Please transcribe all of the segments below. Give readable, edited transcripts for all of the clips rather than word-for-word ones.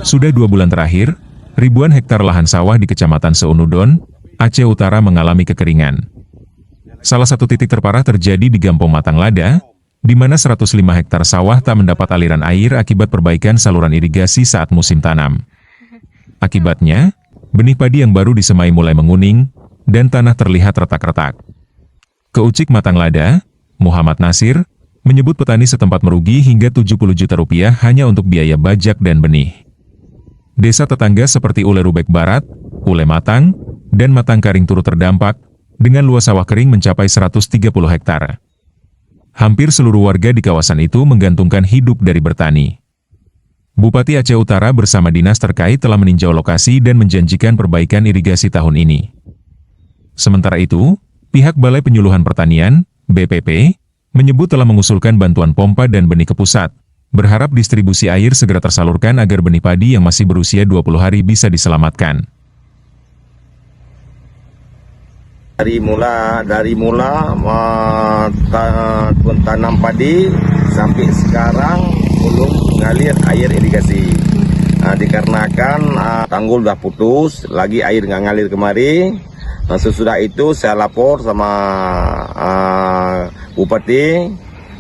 Sudah 2 bulan terakhir, ribuan hektar lahan sawah di Kecamatan Seunudon, Aceh Utara mengalami kekeringan. Salah satu titik terparah terjadi di Gampong Matanglada, di mana 105 hektar sawah tak mendapat aliran air akibat perbaikan saluran irigasi saat musim tanam. Akibatnya, benih padi yang baru disemai mulai menguning, dan tanah terlihat retak-retak. Keucik Matanglada, Muhammad Nasir, menyebut petani setempat merugi hingga 70 juta rupiah hanya untuk biaya bajak dan benih. Desa tetangga seperti Ule Rubek Barat, Ule Matang, dan Matang Karing turut terdampak, dengan luas sawah kering mencapai 130 hektar. Hampir seluruh warga di kawasan itu menggantungkan hidup dari bertani. Bupati Aceh Utara bersama dinas terkait telah meninjau lokasi dan menjanjikan perbaikan irigasi tahun ini. Sementara itu, pihak Balai Penyuluhan Pertanian, BPP, menyebut telah mengusulkan bantuan pompa dan benih ke pusat, berharap distribusi air segera tersalurkan agar benih padi yang masih berusia 20 hari bisa diselamatkan. Dari mula tanam padi sampai sekarang belum mengalir air irigasi. Dikarenakan tanggul sudah putus, lagi air nggak ngalir kemari. Sesudah itu saya lapor sama Bupati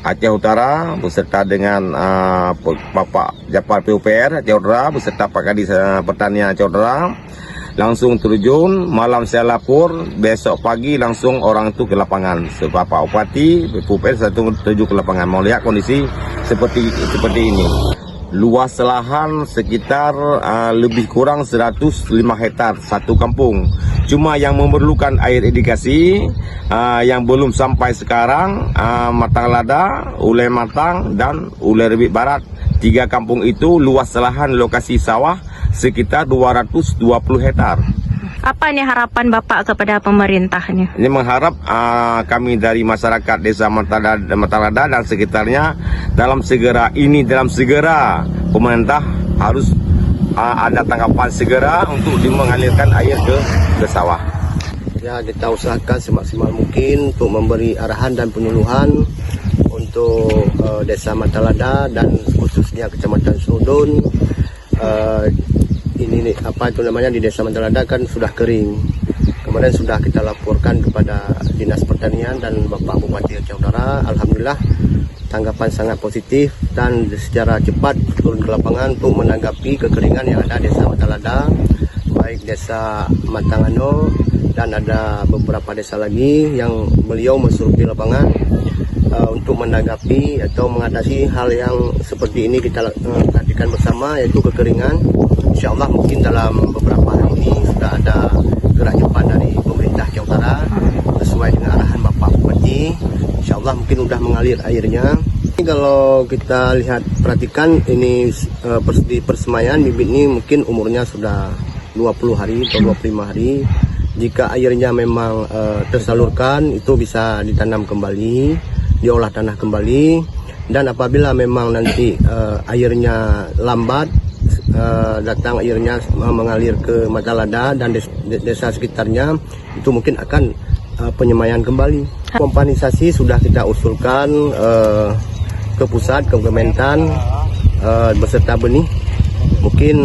Aceh Utara beserta dengan Bapak Japar PUPR Aceh Utara beserta Pak Kadis Pertanian Aceh Utara langsung terjun. Malam saya lapor, besok pagi langsung orang itu ke lapangan. Sebab Pak Bupati PUPR satu terjun ke lapangan mau lihat kondisi seperti ini. Luas lahan sekitar lebih kurang 105 hektar satu kampung. Cuma yang memerlukan air irigasi yang belum sampai sekarang Matanglada, Ule Matang, dan Ule Rubek Barat. 3 kampung itu luas lahan lokasi sawah sekitar 220 hektar. Apa nih harapan Bapak kepada pemerintahnya? Ini mengharap kami dari masyarakat Desa Matanglada dan sekitarnya dalam segera pemerintah harus ada tanggapan segera untuk mengalirkan air ke sawah. Ya, kita usahakan semaksimal mungkin untuk memberi arahan dan penyuluhan untuk Desa Matanglada dan khususnya Kecamatan Seunudon. Ini di Desa Matanglada kan sudah kering. Kemarin sudah kita laporkan kepada Dinas Pertanian dan Bapak Bupati Aceh Utara. Alhamdulillah tanggapan sangat positif dan secara cepat turun ke lapangan untuk menanggapi kekeringan yang ada di Desa Matanglada, baik Desa Matangano dan ada beberapa desa lagi yang beliau mensurupi lapangan untuk menanggapi atau mengatasi hal yang seperti ini kita perhatikan bersama, yaitu kekeringan. Insya Allah mungkin dalam beberapa hari ini sudah ada gerak cepat dari pemerintah Aceh Utara sesuai dengan arahan Bapak Bupati. Insya Allah mungkin sudah mengalir airnya. Kalau kita lihat perhatikan ini di persemaian bibit ini mungkin umurnya sudah 20 hari atau 25 hari. Jika airnya memang tersalurkan, itu bisa ditanam kembali, diolah tanah kembali. Dan apabila memang nanti airnya lambat, datang airnya mengalir ke Matanglada dan desa sekitarnya, itu mungkin akan penyemaian kembali. Kompanisasi sudah kita usulkan ke pusat, ke Kementan beserta benih. Mungkin